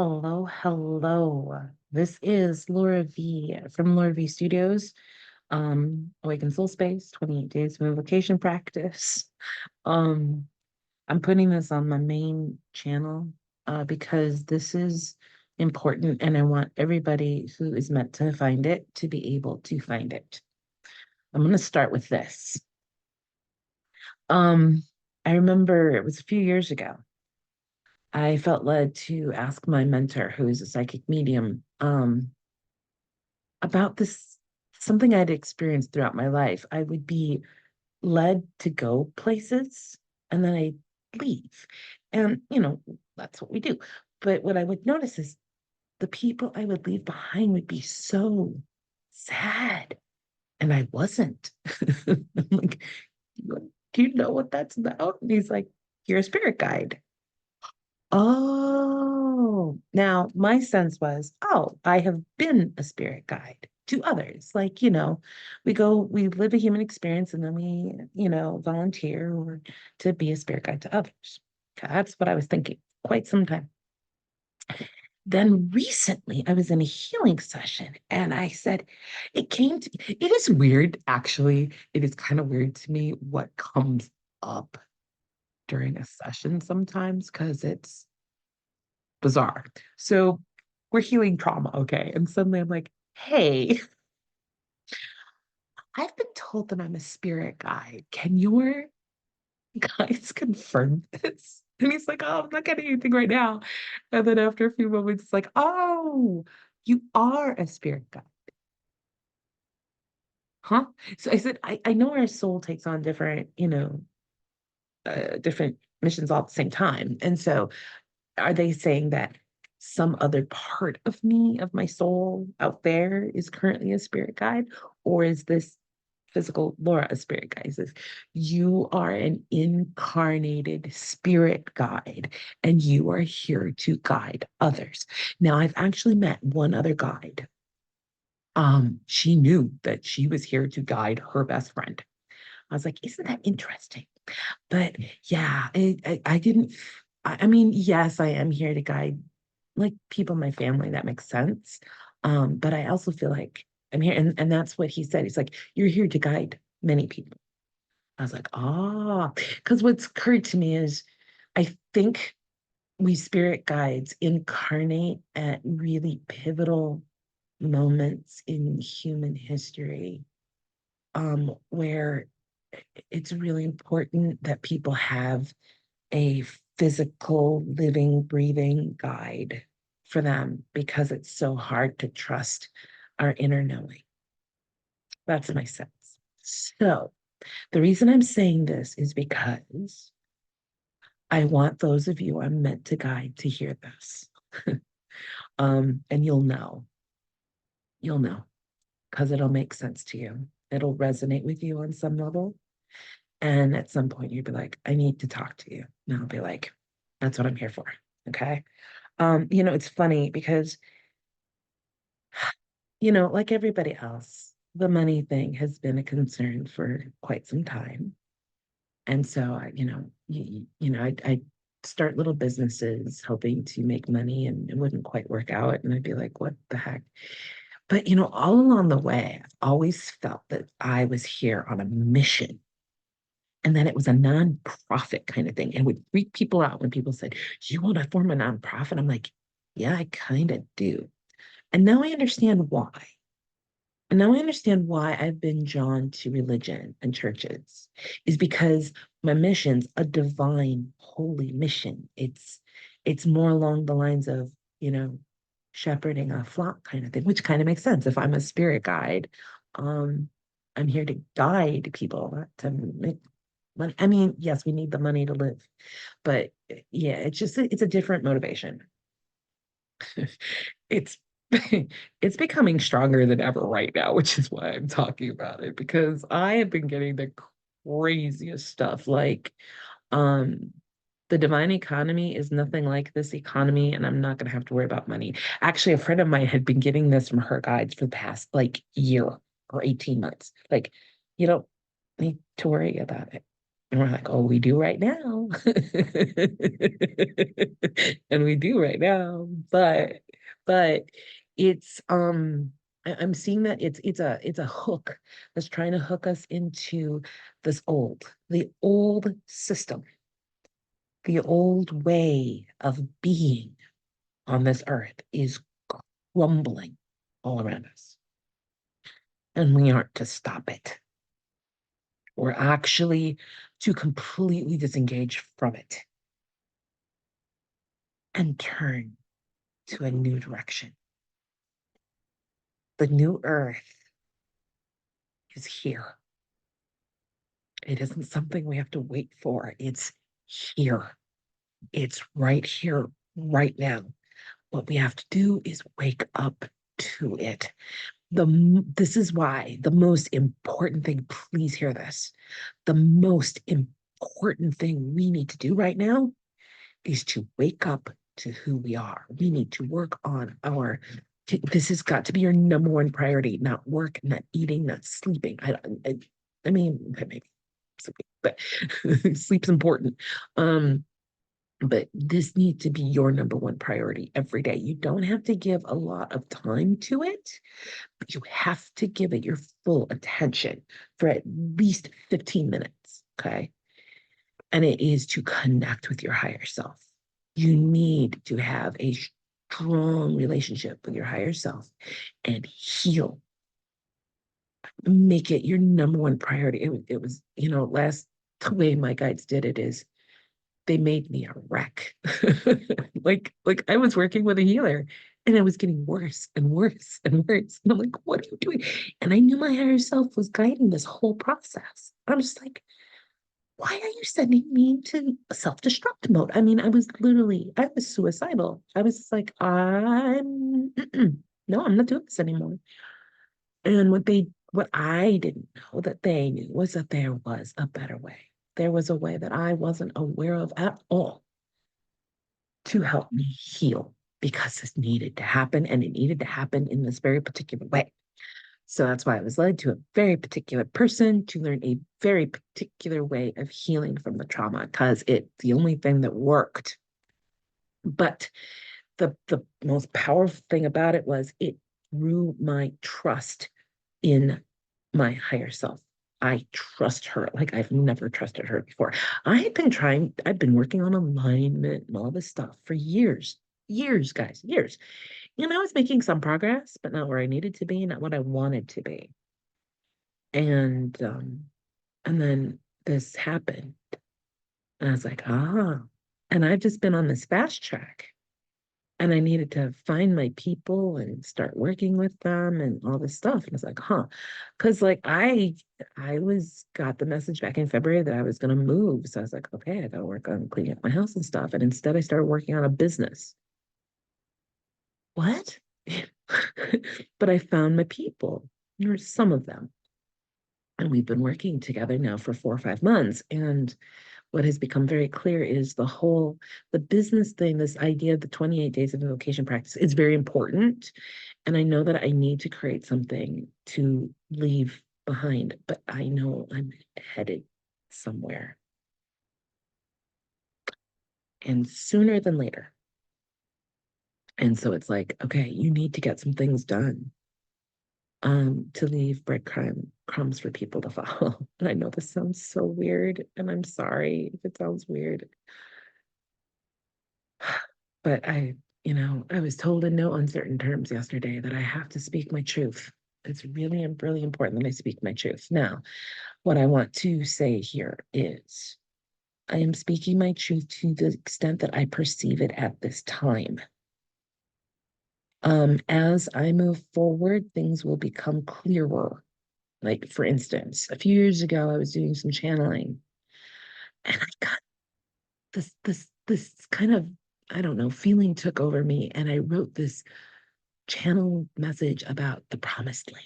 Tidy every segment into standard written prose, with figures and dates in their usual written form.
Hello, hello. This is Laura V from Laura V Studios. Awaken Soul Space, 28 days of invocation practice. Um, I'm putting this on my main channel because this is important and I want everybody who is meant to find it to be able to find it. I'm going to start with this. Um, I remember it was a few years ago. I felt led to ask my mentor, who is a psychic medium, about this something I'd experienced throughout my life. I would be led to go places and then I leave. And, that's what we do. But what I would notice is the people I would leave behind would be so sad. And I wasn't. I'm like, do you know what that's about? And he's like, you're a spirit guide. Oh, now my sense was, oh, I have been a spirit guide to others. Like, we live a human experience and then we, volunteer or to be a spirit guide to others. That's what I was thinking quite some time. Then recently I was in a healing session and I said, it is weird, actually. It is kind of weird to me what comes up during a session sometimes because it's bizarre. So we're healing trauma, okay? And suddenly I'm like, hey, I've been told that I'm a spirit guide. Can your guides confirm this? And he's like, oh, I'm not getting anything right now. And then after a few moments, it's like, oh, you are a spirit guide. Huh? So I said, I know our soul takes on different, different missions all at the same time. And so are they saying that some other part of me, of my soul out there, is currently a spirit guide? Or is this physical Laura a spirit guide? He says, you are an incarnated spirit guide, and you are here to guide others. Now, I've actually met one other guide. She knew that she was here to guide her best friend. I was like, isn't that interesting? But yeah, I didn't. I mean, yes, I am here to guide like people in my family. That makes sense. But I also feel like I'm here, and that's what he said. He's like, you're here to guide many people. I was like, because what's occurred to me is, I think we spirit guides incarnate at really pivotal moments in human history, where it's really important that people have a physical, living, breathing guide for them because it's so hard to trust our inner knowing. That's my sense. So, the reason I'm saying this is because I want those of you I'm meant to guide to hear this. And you'll know because it'll make sense to you. It'll resonate with you on some level. And at some point, you'd be like, I need to talk to you. And I'll be like, that's what I'm here for. Okay. It's funny because, like everybody else, the money thing has been a concern for quite some time. And so, I start little businesses hoping to make money and it wouldn't quite work out. And I'd be like, what the heck? But, all along the way, I've always felt that I was here on a mission and that it was a nonprofit kind of thing and would freak people out when people said, you want to form a nonprofit? I'm like, yeah, I kind of do. And now I understand why. And now I understand why I've been drawn to religion and churches is because my mission's a divine, holy mission. It's more along the lines of, you know, shepherding a flock kind of thing, which kind of makes sense. If I'm a spirit guide, um, I'm here to guide people, not to make money. I mean, yes, we need the money to live, but yeah, it's a different motivation. It's it's becoming stronger than ever right now, which is why I'm talking about it because I have been getting the craziest stuff. Like, um, the divine economy is nothing like this economy, and I'm not gonna have to worry about money. Actually, a friend of mine had been getting this from her guides for the past like year or 18 months. Like, you don't need to worry about it. And we're like, oh, we do right now. And we do right now. But it's I'm seeing that it's a hook that's trying to hook us into the old system, the old way of being on this earth is crumbling all around us. And we aren't to stop it. We're actually to completely disengage from it and turn to a new direction. The new earth is here. It isn't something we have to wait for. It's here. It's right here, right now. What we have to do is wake up to it. This is why the most important thing, please hear this. The most important thing we need to do right now is to wake up to who we are. We need to work on this has got to be your number one priority, not work, not eating, not sleeping. I mean, maybe sleeping, but sleep's important. But this needs to be your number one priority every day. You don't have to give a lot of time to it, but you have to give it your full attention for at least 15 minutes. Okay. And it is to connect with your higher self. You need to have a strong relationship with your higher self and heal. Make it your number one priority. It was, the way my guides did it is they made me a wreck. like I was working with a healer and it was getting worse and worse and worse. And I'm like, what are you doing? And I knew my higher self was guiding this whole process. I'm just like, why are you sending me to self-destruct mode? I mean, I was suicidal. I was just like, no, I'm not doing this anymore. And what I didn't know that they knew was that there was a better way. There was a way that I wasn't aware of at all to help me heal because this needed to happen and it needed to happen in this very particular way. So that's why I was led to a very particular person to learn a very particular way of healing from the trauma because it's the only thing that worked. But the most powerful thing about it was it grew my trust in my higher self. I trust her like I've never trusted her before. I've been working on alignment and all this stuff for years, guys, years. And I was making some progress, but not where I needed to be, not what I wanted to be. And and then this happened. And I was like, and I've just been on this fast track. And I needed to find my people and start working with them and all this stuff. And I was like, huh. Because like I got the message back in February that I was gonna move. So I was like, okay, I gotta work on cleaning up my house and stuff. And instead I started working on a business. What? But I found my people, or some of them. And we've been working together now for 4 or 5 months. And what has become very clear is the business thing, this idea of the 28 days of invocation practice is very important. And I know that I need to create something to leave behind, but I know I'm headed somewhere. And sooner than later. And so it's like, okay, you need to get some things done to leave crumbs for people to follow. And I know this sounds so weird, and I'm sorry if it sounds weird. But I was told in no uncertain terms yesterday that I have to speak my truth. It's really important that I speak my truth. Now, what I want to say here is I am speaking my truth to the extent that I perceive it at this time. As I move forward, things will become clearer. Like, for instance, a few years ago, I was doing some channeling and I got this kind of, I don't know, feeling took over me. And I wrote this channel message about the promised land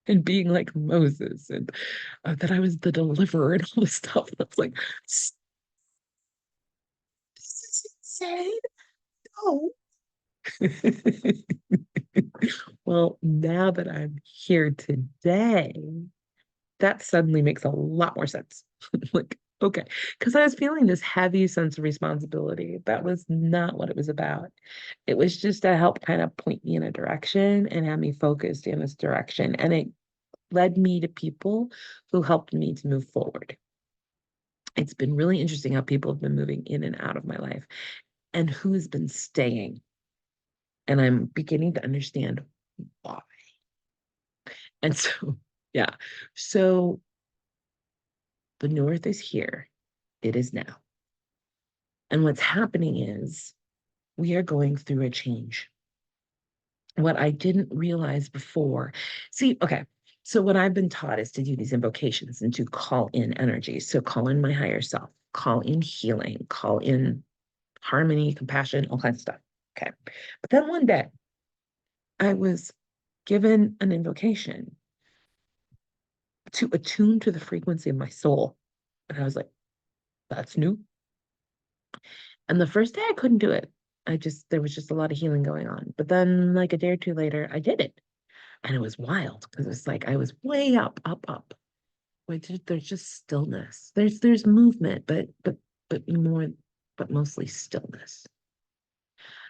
and being like Moses and that I was the deliverer and all this stuff. And I was like, this is insane. No. Well, now that I'm here today, that suddenly makes a lot more sense. Like, okay. Because I was feeling this heavy sense of responsibility. That was not what it was about. It was just to help kind of point me in a direction and have me focused in this direction. And it led me to people who helped me to move forward. It's been really interesting how people have been moving in and out of my life and who's been staying. And I'm beginning to understand why. And so, yeah. So the North is here. It is now. And what's happening is we are going through a change. What I didn't realize before, see, okay. So what I've been taught is to do these invocations and to call in energy. So call in my higher self, call in healing, call in harmony, compassion, all kinds of stuff. Okay. But then one day I was given an invocation to attune to the frequency of my soul. And I was like, that's new. And the first day I couldn't do it. There was just a lot of healing going on. But then, like a day or two later, I did it. And it was wild because it's like I was way up, up, up. Wait, there's just stillness. There's movement, but more, but mostly stillness.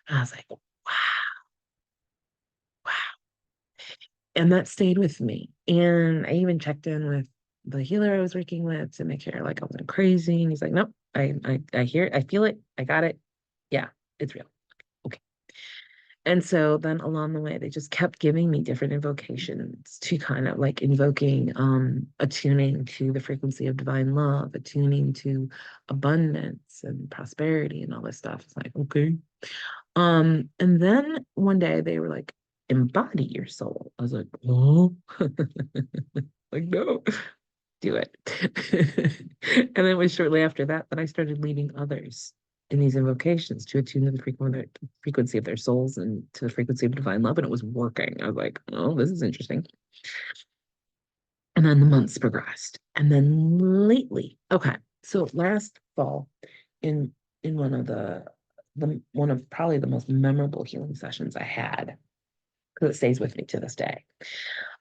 And I was like, wow, wow. And that stayed with me. And I even checked in with the healer I was working with to make sure like I wasn't crazy. And he's like, nope, I hear it, I feel it, I got it. Yeah, it's real. Okay. And so then along the way, they just kept giving me different invocations to kind of like invoking, attuning to the frequency of divine love, attuning to abundance and prosperity and all this stuff. It's like, okay. And then one day they were like, embody your soul. I was like, oh, like, no, do it. And then it was shortly after that that I started leading others in these invocations to attune to the frequency of their souls and to the frequency of divine love. And it was working. I was like, oh, this is interesting. And then the months progressed. And then lately, okay, so last fall in one of the one of probably the most memorable healing sessions I had, because it stays with me to this day.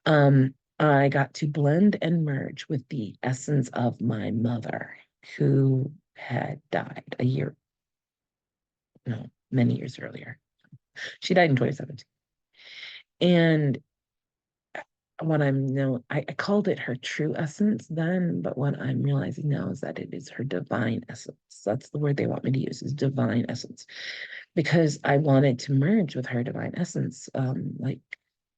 I got to blend and merge with the essence of my mother, who had died a year, no, many years earlier. She died in 2017. And what I'm now, I called it her true essence then, but what I'm realizing now is that it is her divine essence. That's the word they want me to use, is divine essence, because I wanted to merge with her divine essence, like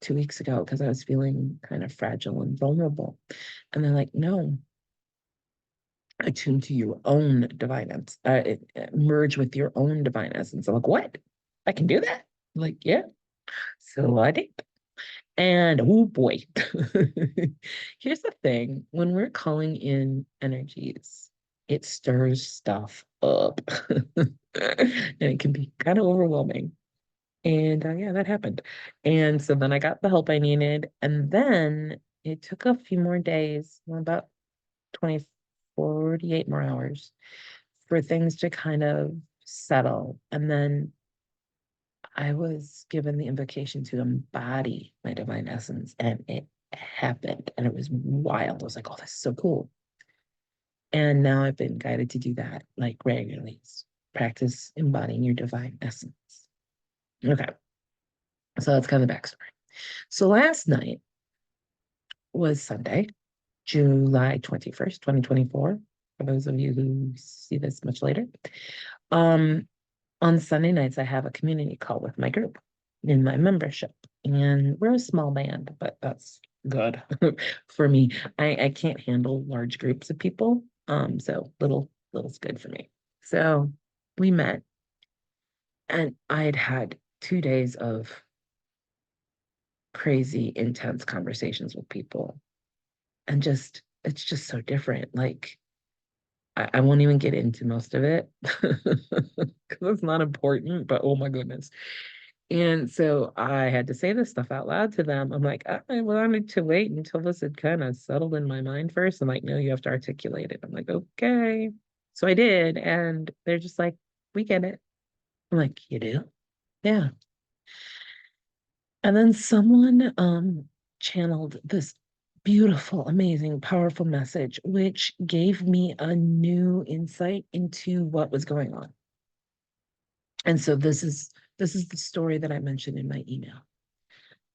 2 weeks ago, because I was feeling kind of fragile and vulnerable. And they're like, no, attune to your own divine essence, merge with your own divine essence. I'm like, what? I can do that? I'm like, yeah. So I did. And oh boy, here's the thing, when we're calling in energies, it stirs stuff up. And it can be kind of overwhelming. And yeah, that happened. And so then I got the help I needed. And then it took a few more days, well, about 20, 48 more hours for things to kind of settle. And then I was given the invocation to embody my divine essence, and it happened. And it was wild. I was like, oh, this is so cool. And now I've been guided to do that like regularly. Practice embodying your divine essence. Okay. So that's kind of the backstory. So last night was Sunday, July 21st, 2024, for those of you who see this much later. Um, on Sunday nights, I have a community call with my group in my membership. And we're a small band, but that's good for me. I can't handle large groups of people. So little's good for me. So we met, and I had 2 days of crazy, intense conversations with people. And just it's just so different. Like I won't even get into most of it because it's not important, but oh my goodness. And so I had to say this stuff out loud to them. I'm like, I wanted to wait until this had kind of settled in my mind first. I'm like, no, you have to articulate it. I'm like, okay. So I did. And they're just like, we get it. I'm like, you do? Yeah. And then someone channeled this beautiful, amazing, powerful message, which gave me a new insight into what was going on. And so this is the story that I mentioned in my email.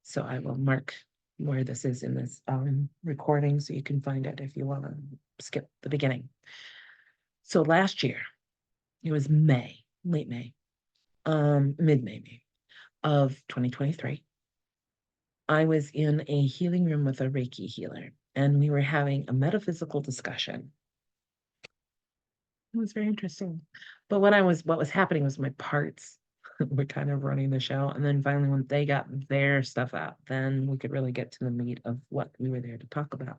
So I will mark where this is in this recording so you can find it if you want to skip the beginning. So last year, it was May, late May, mid-May maybe, of 2023. I was in a healing room with a Reiki healer, and we were having a metaphysical discussion. It was very interesting. But what was happening was my parts were kind of running the show. And then finally, when they got their stuff out, then we could really get to the meat of what we were there to talk about.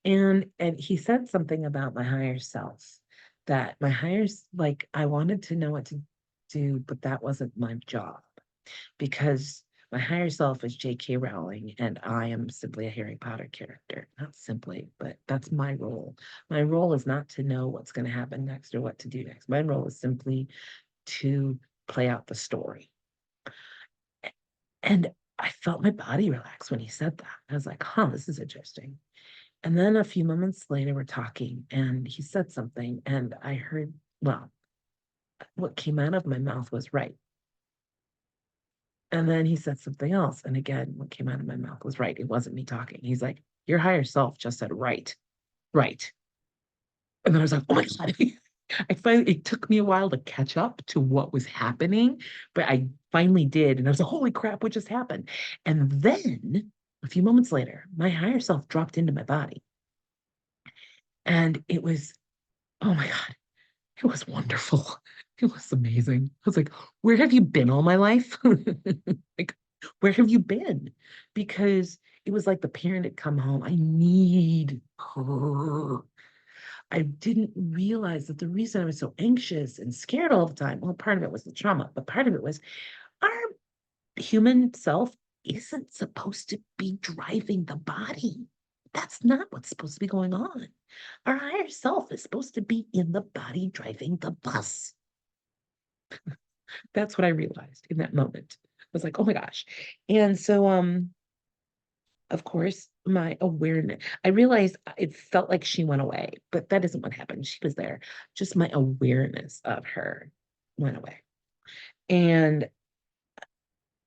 And he said something about my higher self, that my like I wanted to know what to do, but that wasn't my job, because my higher self is J.K. Rowling, and I am simply a Harry Potter character. Not simply, but that's my role. My role is not to know what's going to happen next or what to do next. My role is simply to play out the story. And I felt my body relax when he said that. I was like, huh, this is interesting. And then a few moments later, we're talking, and he said something, and I heard, well, what came out of my mouth was right. And then he said something else. And again, what came out of my mouth was right. It wasn't me talking. He's like, your higher self just said right, right. And then I was like, oh my God. I finally, it took me a while to catch up to what was happening, but I finally did. And I was like, holy crap, what just happened? And then a few moments later, my higher self dropped into my body. And it was, oh my God, it was wonderful. It was amazing. I was like, where have you been all my life? Like, where have you been? Because it was like the parent had come home. I need her. I didn't realize that the reason I was so anxious and scared all the time, well, part of it was the trauma, but part of it was our human self isn't supposed to be driving the body. That's not what's supposed to be going on. Our higher self is supposed to be in the body driving the bus. That's what I realized in that moment. I was like, oh my gosh. And so of course, my awareness, I realized it felt like she went away, but that isn't what happened. She was there. Just my awareness of her went away. And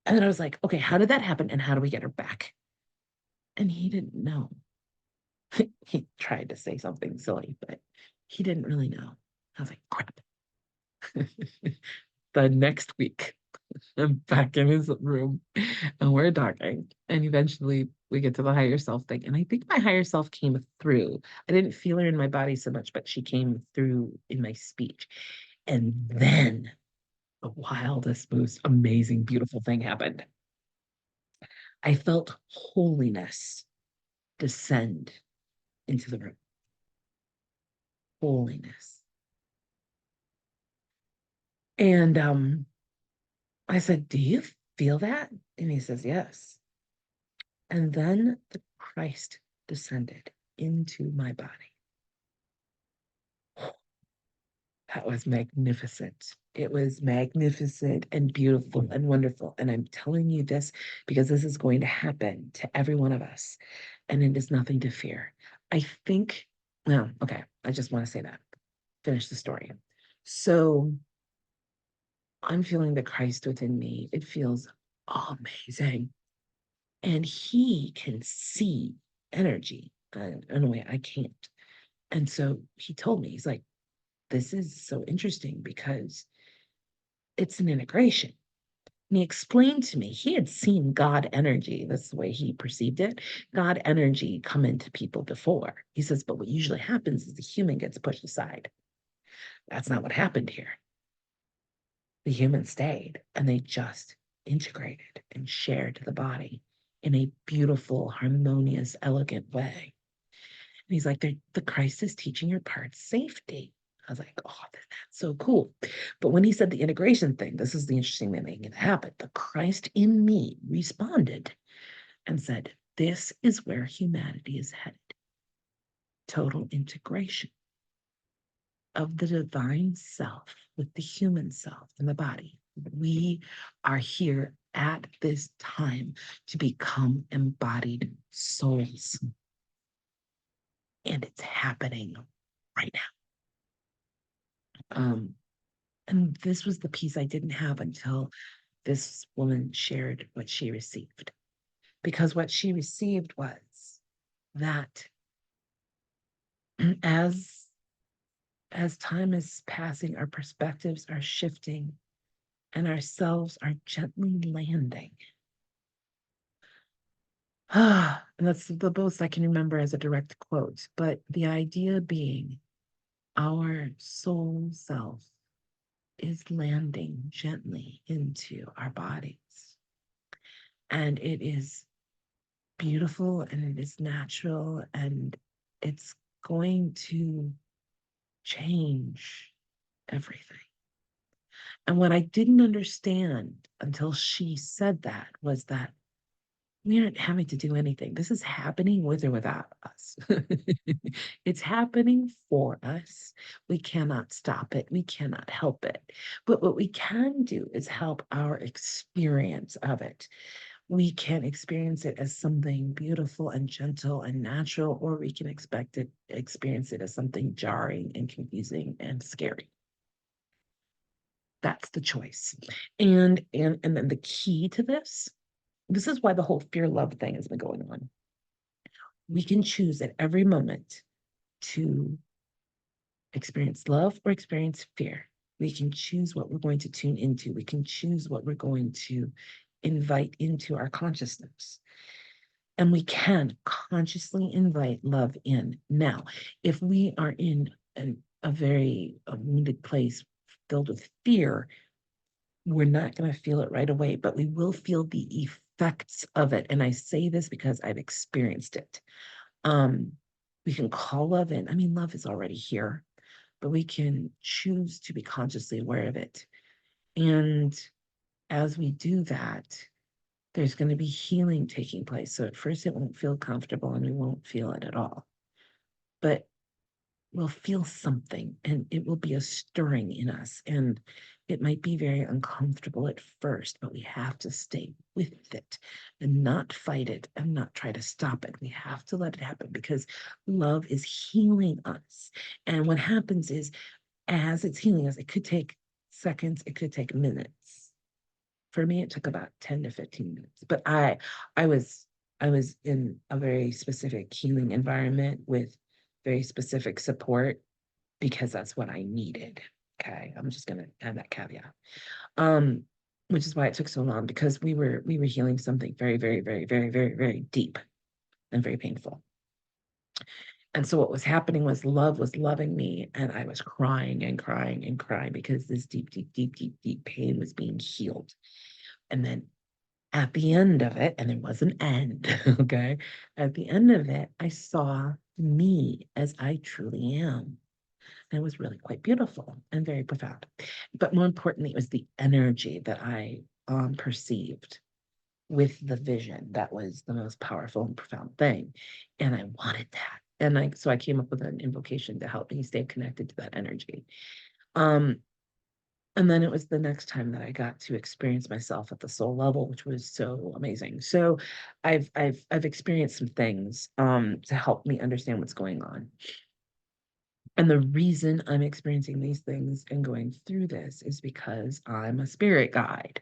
and then I was like, okay, how did that happen? And how do we get her back? And he didn't know. He tried to say something silly, but he didn't really know. I was like, crap. The next week, I'm back in his room and we're talking. And eventually we get to the higher self thing. And I think my higher self came through. I didn't feel her in my body so much, but she came through in my speech. And then the wildest, most amazing, beautiful thing happened. I felt holiness descend into the room. Holiness. And I said, do you feel that? And he says, yes. And then the Christ descended into my body. That was magnificent. It was magnificent and beautiful and wonderful. And I'm telling you this because this is going to happen to every one of us. And it is nothing to fear. I think, well, okay, I just want to say that. Finish the story. So I'm feeling the Christ within me. It feels amazing. And he can see energy in a way I can't. And so he told me, he's like, this is so interesting because it's an integration. And he explained to me, he had seen God energy, that's the way he perceived it, God energy come into people before. He says, but what usually happens is the human gets pushed aside. That's not what happened here. The human stayed and they just integrated and shared the body in a beautiful, harmonious, elegant way. And he's like, the Christ is teaching your parts safety. I was like, oh, that's so cool. But when he said the integration thing, this is the interesting thing making it happen. The Christ in me responded and said, this is where humanity is headed. Total integration of the divine self with the human self in the body. We are here at this time to become embodied souls. and it's happening right now. And this was the piece I didn't have until this woman shared what she received. Because what she received was that as time is passing, our perspectives are shifting and ourselves are gently landing. And that's the most I can remember as a direct quote. But the idea being our soul self is landing gently into our bodies. And it is beautiful and it is natural and it's going to change everything. And what I didn't understand until she said that was that we aren't having to do anything. This is happening with or without us. It's happening for us. We cannot stop it. We cannot help it. But what we can do is help our experience of it. We can experience it as something beautiful and gentle and natural, or we can experience it as something jarring and confusing and scary. That's the choice. And then the key to this is why the whole fear love thing has been going on. We can choose at every moment to experience love or experience fear. We can choose what we're going to tune into. We can choose what we're going to invite into our consciousness. And we can consciously invite love in. Now, if we are in a very wounded place filled with fear, we're not going to feel it right away, but we will feel the effects of it. And I say this because I've experienced it. Um, we can call love in. I mean, love is already here, but we can choose to be consciously aware of it. And as we do that, there's going to be healing taking place. So at first, it won't feel comfortable and we won't feel it at all. But we'll feel something and it will be a stirring in us. And it might be very uncomfortable at first, but we have to stay with it and not fight it and not try to stop it. We have to let it happen because love is healing us. And what happens is, as it's healing us, it could take seconds, it could take minutes. For me, it took about 10 to 15 minutes. But I was in a very specific healing environment with very specific support because that's what I needed. Okay. I'm just gonna add that caveat. Um, which is why it took so long because we were healing something very, very, very, very, very, very deep and very painful. And so what was happening was love was loving me, and I was crying and crying and crying because this deep, deep, deep, deep, deep pain was being healed. And then at the end of it, and there was an end, okay? At the end of it, I saw me as I truly am. And it was really quite beautiful and very profound. But more importantly, it was the energy that I perceived with the vision that was the most powerful and profound thing. And I wanted that. And so I came up with an invocation to help me stay connected to that energy. Um, and then it was the next time that I got to experience myself at the soul level, which was so amazing. So I've experienced some things to help me understand what's going on. And the reason I'm experiencing these things and going through this is because I'm a spirit guide.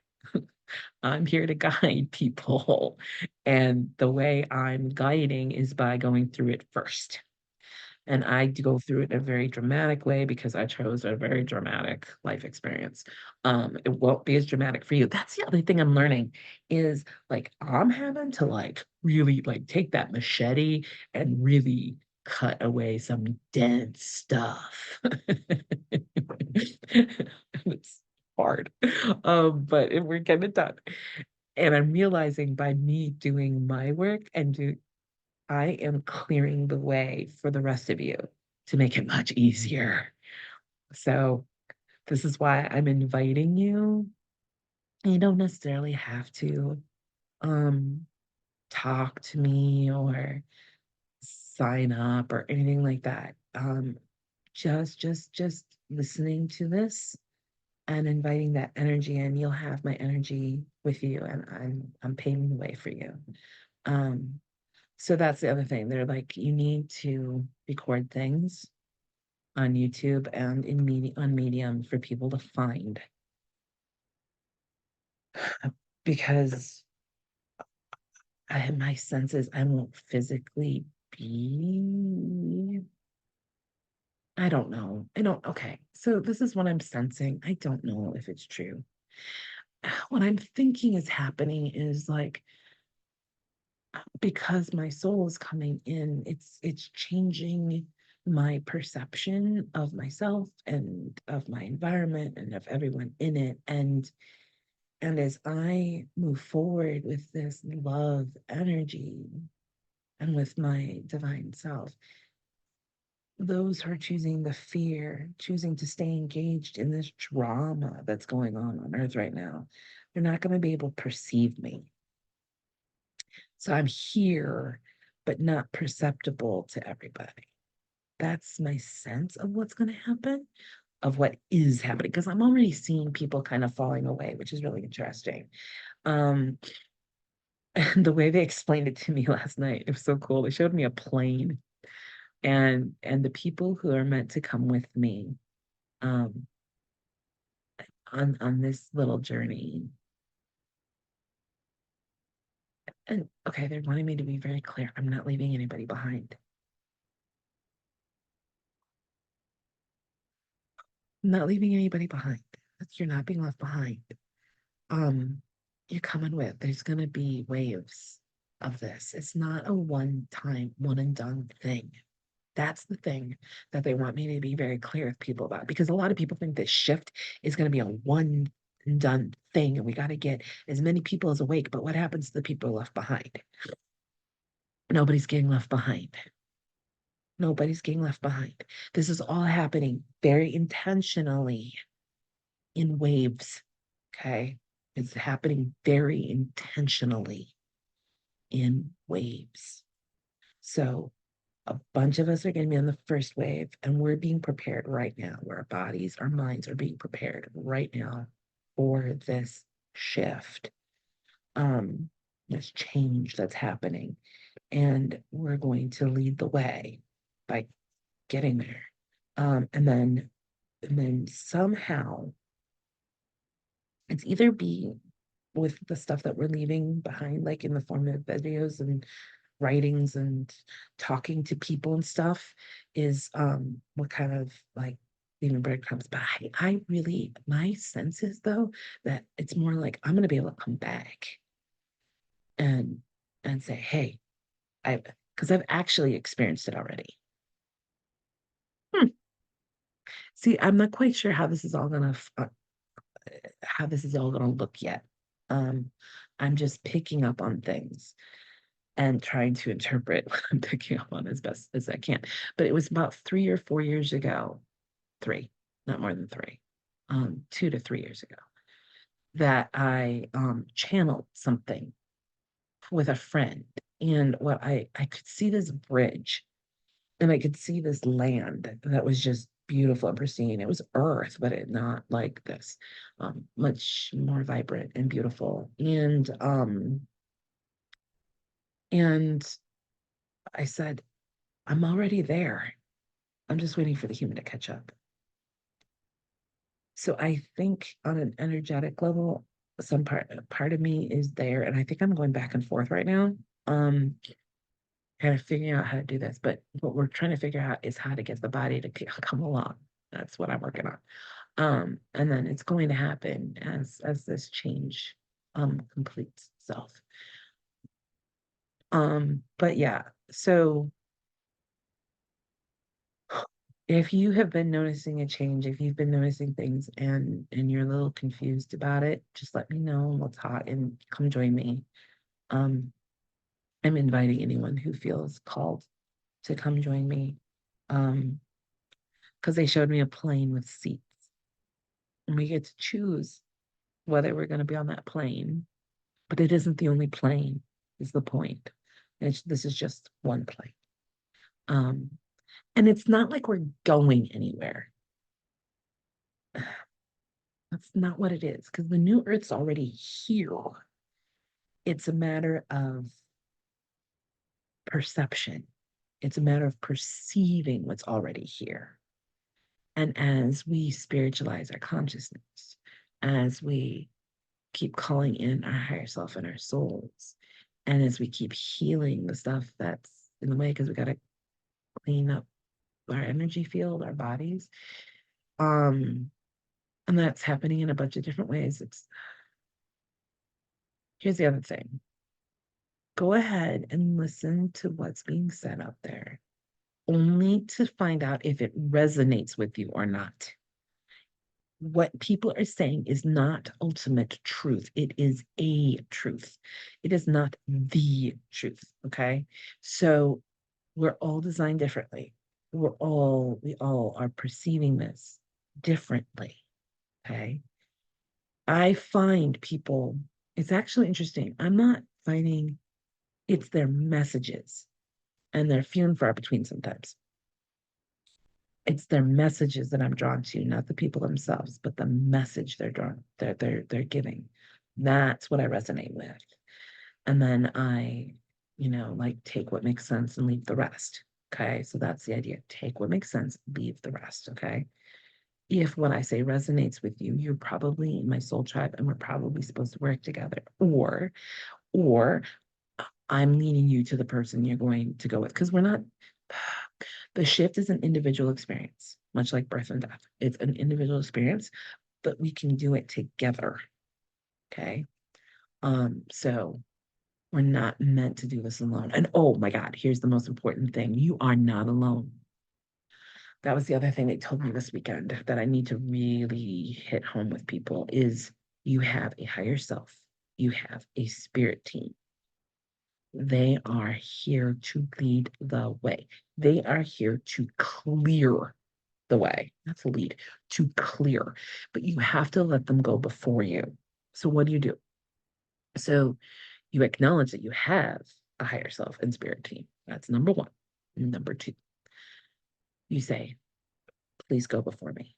I'm here to guide people. And the way I'm guiding is by going through it first. And I go through it in a very dramatic way because I chose a very dramatic life experience. It won't be as dramatic for you. That's the other thing I'm learning is like I'm having to like really like take that machete and really cut away some dead stuff. It's hard. But we're getting it done. And I'm realizing by me doing my work and I am clearing the way for the rest of you to make it much easier. So this is why I'm inviting you. You don't necessarily have to um talk to me or sign up or anything like that. Just listening to this and inviting that energy in, you'll have my energy with you and I'm paving the way for you. Um So that's the other thing. They're like, you need to record things on YouTube and in on Medium for people to find because my sense is I won't physically be. I don't know. I don't. Okay. So this is what I'm sensing. I don't know if it's true. What I'm thinking is happening is like because my soul is coming in, it's changing my perception of myself and of my environment and of everyone in it. And as I move forward with this love energy and with my divine self, those who are choosing the fear, choosing to stay engaged in this drama that's going on earth right now, they're not going to be able to perceive me. So I'm here, but not perceptible to everybody. That's my sense of what's going to happen, of what is happening, because I'm already seeing people kind of falling away, which is really interesting. And the way they explained it to me last night, it was so cool. They showed me a plane and the people who are meant to come with me um, on this little journey. And okay, they're wanting me to be very clear. I'm not leaving anybody behind. I'm not leaving anybody behind. You're not being left behind. Um, you're coming with. There's gonna be waves of this. It's not a one time, one and done thing. That's the thing that they want me to be very clear with people about because a lot of people think this shift is going to be a one and done thing and we got to get as many people as awake. But what happens to the people left behind? Nobody's getting left behind. Nobody's getting left behind. This is all happening very intentionally in waves. Okay. It's happening very intentionally in waves. So a bunch of us are going to be on the first wave, and we're being prepared right now, where our bodies, our minds are being prepared right now for this shift, this change that's happening. And we're going to lead the way by getting there. And then somehow it's either be with the stuff that we're leaving behind, like in the form of videos and writings and talking to people and stuff, is what kind of like leaving breadcrumbs. But I really, my sense is though that it's more like I'm gonna be able to come back and say, hey, because I've actually experienced it already. Hmm. See, I'm not quite sure how this is all gonna look yet. Um, I'm just picking up on things and trying to interpret what I'm picking up on as best as I can. But it was about 3 or 4 years ago, three, not more than three, 2 to 3 years ago, that I channeled something with a friend. And what I could see this bridge and I could see this land that was just beautiful and pristine. It was earth, but it not like this, much more vibrant and beautiful. And I said, I'm already there. I'm just waiting for the human to catch up. So I think on an energetic level, some part of me is there, and I think I'm going back and forth right now. Um, Kind of figuring out how to do this, but what we're trying to figure out is how to get the body to come along. That's what I'm working on. And then it's going to happen as this change completes itself. But yeah, so if you have been noticing a change, if you've been noticing things and you're a little confused about it, just let me know and we'll talk and come join me. Um, I'm inviting anyone who feels called to come join me. Because they showed me a plane with seats. And we get to choose whether we're going to be on that plane. But it isn't the only plane, is the point. This is just one plane. Um, and it's not like we're going anywhere. That's not what it is, because the new Earth's already here. It's a matter of perception. It's a matter of perceiving what's already here. And as we spiritualize our consciousness, as we keep calling in our higher self and our souls, and as we keep healing the stuff that's in the way, because we got to clean up our energy field, our bodies. Um, and that's happening in a bunch of different ways. Here's the other thing. Go ahead and listen to what's being said out there, only to find out if it resonates with you or not. What people are saying is not ultimate truth. It is a truth. It is not the truth. Okay. So we're all designed differently. We all are perceiving this differently. Okay. I find people, it's actually interesting. I'm not finding it's their messages, and they're few and far between sometimes. It's their messages that I'm drawn to, not the people themselves, but the message they're giving. That's what I resonate with. And then I, like take what makes sense and leave the rest. Okay. So that's the idea. Take what makes sense, leave the rest. Okay. If what I say resonates with you, you're probably in my soul tribe and we're probably supposed to work together. Or I'm leading you to the person you're going to go with. Because we're not, the shift is an individual experience, much like birth and death. It's an individual experience, but we can do it together. Okay. So we're not meant to do this alone. And oh my God, here's the most important thing. You are not alone. That was the other thing they told me this weekend that I need to really hit home with people is you have a higher self. You have a spirit team. They are here to lead the way. They are here to clear the way. That's a lead, to clear. But you have to let them go before you. So what do? So you acknowledge that you have a higher self and spirit team. That's number one. Number two, you say, please go before me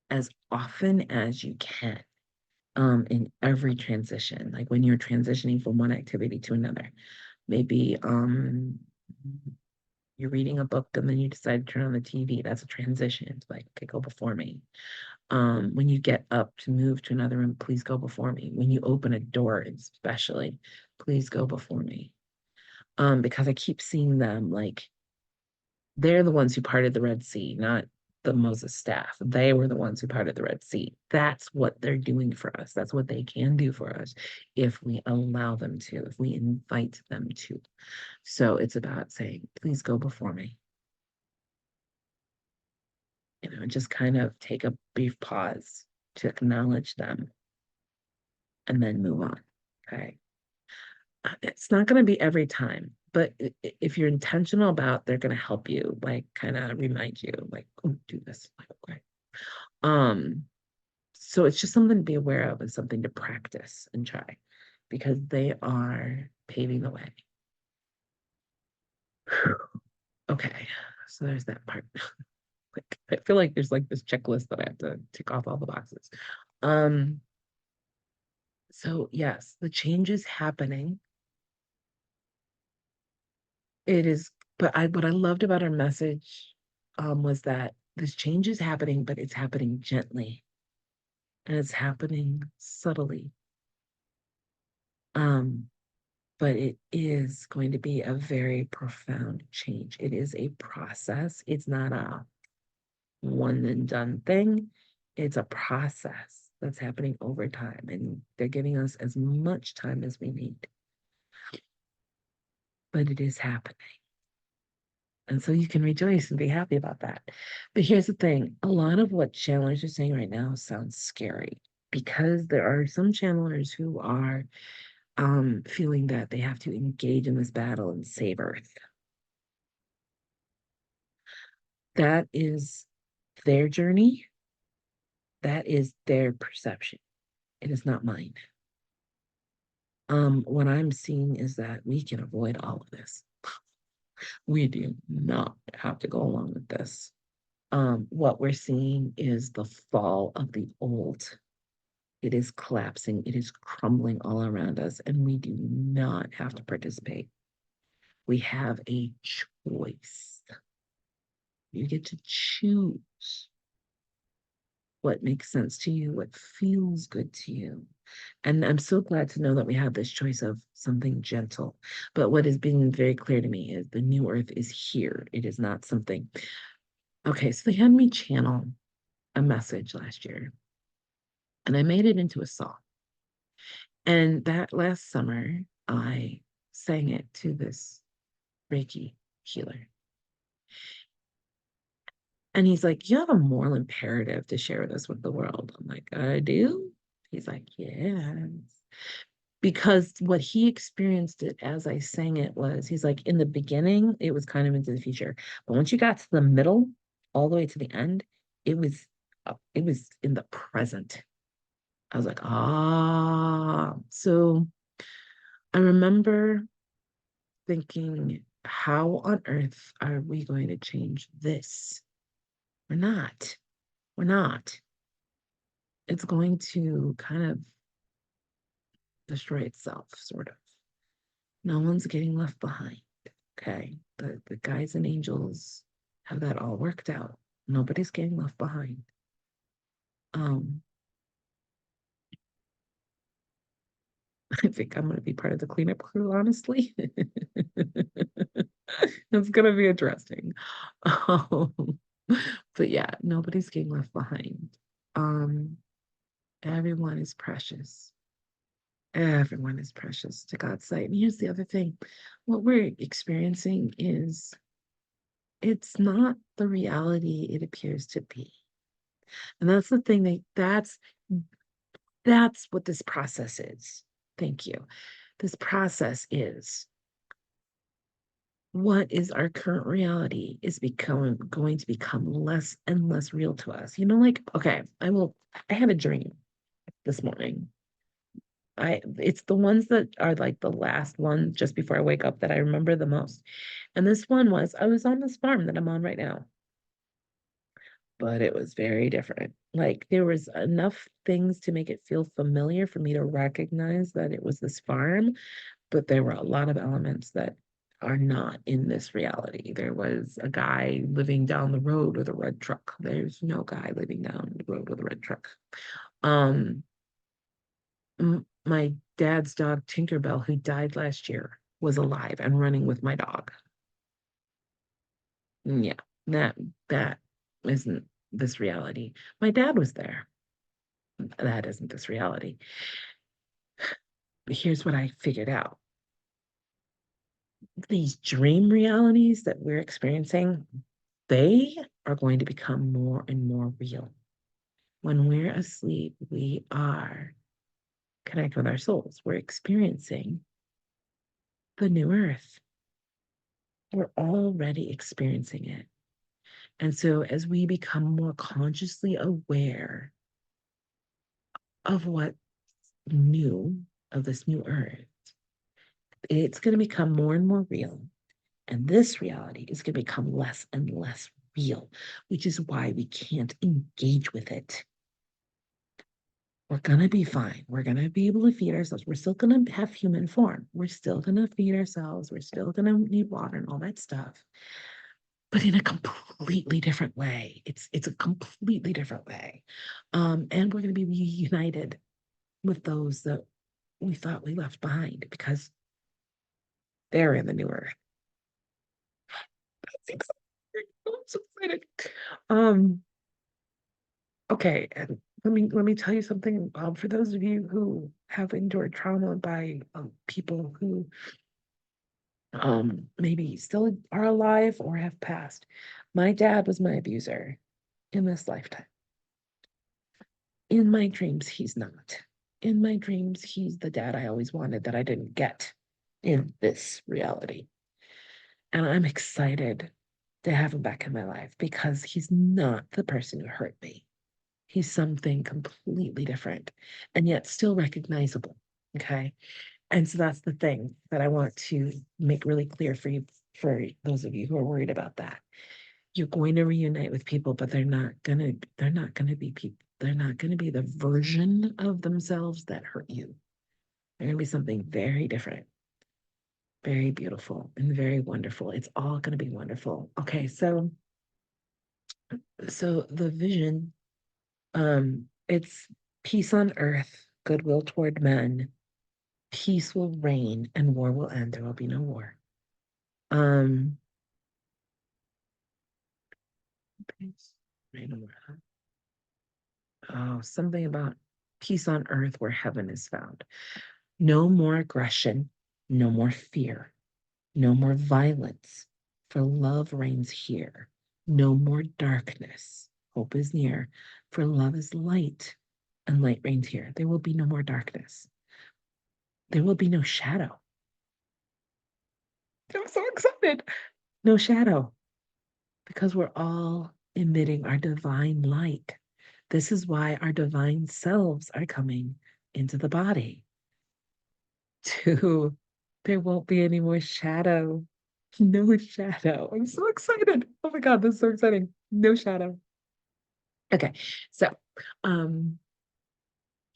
as often as you can, in every transition, like when you're transitioning from one activity to another. Maybe you're reading a book and then you decide to turn on the TV. That's a transition. It's like, okay, go before me. When you get up to move to another room, please go before me. When you open a door, especially, please go before me. Because I keep seeing them like they're the ones who parted the Red Sea, not the Moses staff. They were the ones who parted the Red Sea. That's what they're doing for us. That's what they can do for us if we allow them to, if we invite them to. So it's about saying, please go before me. Just kind of take a brief pause to acknowledge them and then move on. Okay. It's not going to be every time, but if you're intentional about, they're going to help you, like kind of remind you, like, oh, do this. Like, okay. Um, so it's just something to be aware of and something to practice and try because they are paving the way. Okay. So there's that part. Like, I feel like there's like this checklist that I have to tick off all the boxes. Um, so yes, the change is happening. It is, but what I loved about our message was that this change is happening, but it's happening gently and it's happening subtly. Um, but it is going to be a very profound change. It is a process. It's not a one and done thing. It's a process that's happening over time, and they're giving us as much time as we need. But it is happening. And so you can rejoice and be happy about that. But here's the thing, a lot of what channelers are saying right now sounds scary because there are some channelers who are feeling that they have to engage in this battle and save Earth. That is their journey. That is their perception. It is not mine. What I'm seeing is that we can avoid all of this. We do not have to go along with this. What we're seeing is the fall of the old. It is collapsing, it is crumbling all around us, and we do not have to participate. We have a choice. You get to choose what makes sense to you, what feels good to you. And I'm so glad to know that we have this choice of something gentle. But what has been very clear to me is the new earth is here. It is not something. Okay, so they had me channel a message last year, and I made it into a song. And that last summer, I sang it to this Reiki healer. And he's like, you have a moral imperative to share this with the world. I'm like, I do? He's like, yes. Because what he experienced it as I sang it was, he's like, in the beginning, it was kind of into the future. But once you got to the middle, all the way to the end, it was in the present. I was like, ah. So I remember thinking, how on earth are we going to change this? We're not. We're not. It's going to kind of destroy itself, sort of. No one's getting left behind. Okay. The guys and angels have that all worked out. Nobody's getting left behind. Um, I think I'm gonna be part of the cleanup crew, honestly. It's gonna be interesting. Um, but yeah, nobody's getting left behind. Um, everyone is precious. Everyone is precious to God's sight. And here's the other thing. What we're experiencing is it's not the reality it appears to be. And that's the thing that's what this process is. Thank you. This process is what is our current reality is going to become less and less real to us. Like, okay, I had a dream this morning. It's the ones that are like the last one just before I wake up that I remember the most. And this one was I was on this farm that I'm on right now, but it was very different. Like there was enough things to make it feel familiar for me to recognize that it was this farm, but there were a lot of elements that are not in this reality. There was a guy living down the road with a red truck. There's no guy living down the road with a red truck. Um, my dad's dog Tinkerbell, who died last year, was alive and running with my dog. Yeah, that isn't this reality. My dad was there. That isn't this reality. But here's what I figured out. These dream realities that we're experiencing, they are going to become more and more real. When we're asleep, we are connected with our souls. We're experiencing the new earth. We're already experiencing it. And so as we become more consciously aware of what new, of this new earth, it's going to become more and more real. And this reality is going to become less and less real, which is why we can't engage with it. We're going to be fine. We're going to be able to feed ourselves. We're still going to have human form. We're still going to feed ourselves. We're still going to need water and all that stuff, but in a completely different way. It's a completely different way. And we're going to be reunited with those that we thought we left behind because they're in the new earth. I'm so excited. Um, okay, and let me tell you something. For those of you who have endured trauma by people who maybe still are alive or have passed, my dad was my abuser in this lifetime. In my dreams, he's not. In my dreams, he's the dad I always wanted that I didn't get in this reality. And I'm excited to have him back in my life because he's not the person who hurt me. He's something completely different and yet still recognizable. Okay. And so that's the thing that I want to make really clear for you, for those of you who are worried about that. You're going to reunite with people, but they're not gonna be people, they're not gonna be the version of themselves that hurt you. They're gonna be something very different. Very beautiful and very wonderful. It's all going to be wonderful. Okay, so the vision, it's peace on earth, goodwill toward men, peace will reign and war will end. There will be no war. Um, peace, reign and war. Oh, something about peace on earth where heaven is found. No more aggression, no more fear, no more violence, for love reigns here. No more darkness, hope is near, for love is light, and light reigns here. There will be no more darkness. There will be no shadow. I'm so excited. No shadow, because we're all emitting our divine light. This is why our divine selves are coming into the body. To there won't be any more shadow. No shadow. I'm so excited. Oh my God, this is so exciting. No shadow. Okay, so um,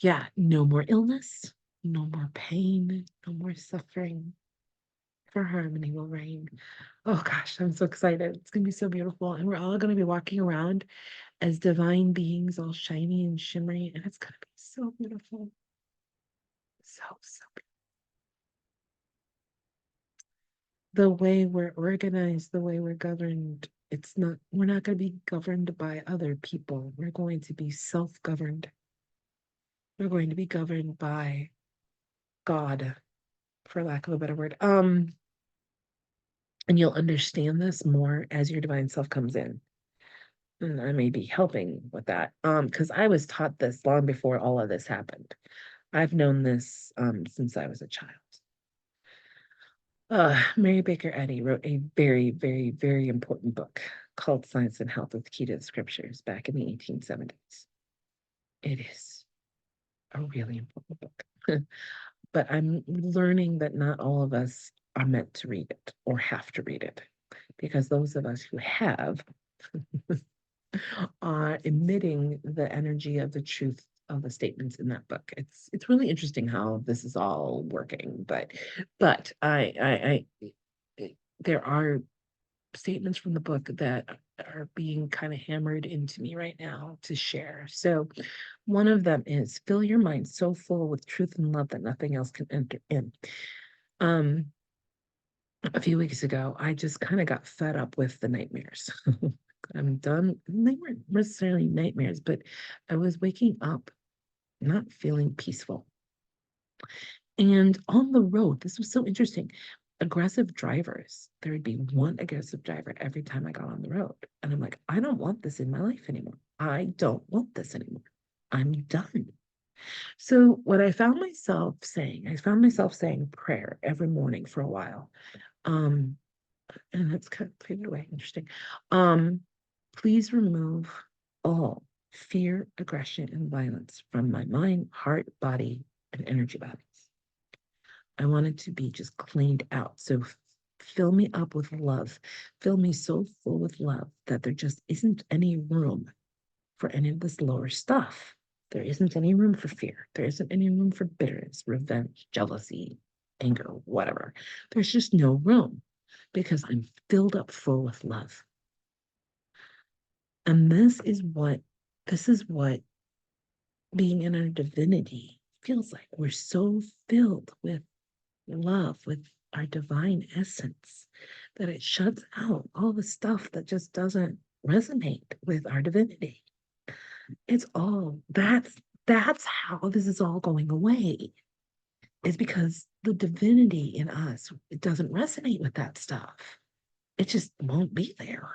yeah, no more illness, no more pain, no more suffering, for harmony will reign. Oh gosh, I'm so excited. It's gonna be so beautiful. And we're all gonna be walking around as divine beings, all shiny and shimmery, and it's gonna be so beautiful. So, so the way we're organized, the way we're governed, we're not going to be governed by other people. We're going to be self-governed. We're going to be governed by God, for lack of a better word. And you'll understand this more as your divine self comes in. And I may be helping with that. Because I was taught this long before all of this happened. I've known this since I was a child. Mary Baker Eddy wrote a very, very, very important book called Science and Health with Key to the Scriptures back in the 1870s. It is a really important book. But I'm learning that not all of us are meant to read it or have to read it, because those of us who have are emitting the energy of the truth of the statements in that book. It's really interesting how this is all working, but there are statements from the book that are being kind of hammered into me right now to share. So one of them is fill your mind so full with truth and love that nothing else can enter in. Um, a few weeks ago, I just kind of got fed up with the nightmares. I'm done. They weren't necessarily nightmares, but I was waking up not feeling peaceful. And on the road, this was so interesting. Aggressive drivers, there would be one aggressive driver every time I got on the road. And I'm like, I don't want this in my life anymore. I don't want this anymore. I'm done. So what I found myself saying prayer every morning for a while. Um, and that's kind of faded away. Interesting. Um, please remove all fear, aggression, and violence from my mind, heart, body, and energy bodies. I want it to be just cleaned out. So fill me up with love. Fill me so full with love that there just isn't any room for any of this lower stuff. There isn't any room for fear. There isn't any room for bitterness, revenge, jealousy, anger, whatever. There's just no room because I'm filled up full with love. And this is what being in our divinity feels like. We're so filled with love, with our divine essence, that it shuts out all the stuff that just doesn't resonate with our divinity. It's all that's how this is all going away. Is because the divinity in us, it doesn't resonate with that stuff. It just won't be there.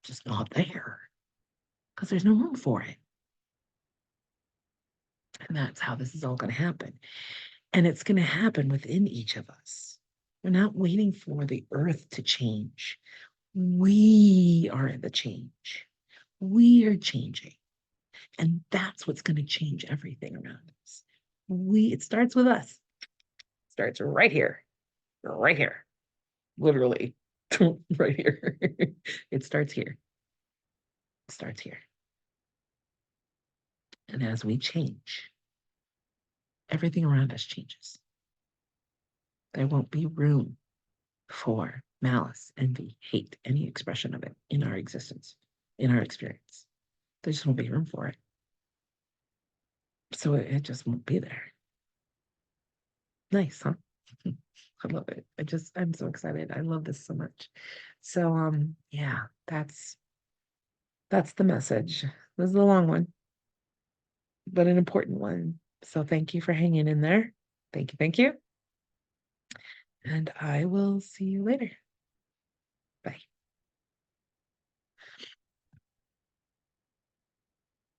It's just not there because there's no room for it. And that's how this is all going to happen. And it's going to happen within each of us. We're not waiting for the earth to change. We are the change. We are changing. And that's what's going to change everything around us. It starts with us. It starts right here, literally, right here. It starts here. It starts here. And as we change, everything around us changes. There won't be room for malice, envy, hate, any expression of it in our existence, in our experience. There just won't be room for it. So it just won't be there. Nice, huh? I love it. I'm so excited. I love this so much. So yeah, that's the message. This is a long one, but an important one. So thank you for hanging in there. Thank you, thank you. And I will see you later.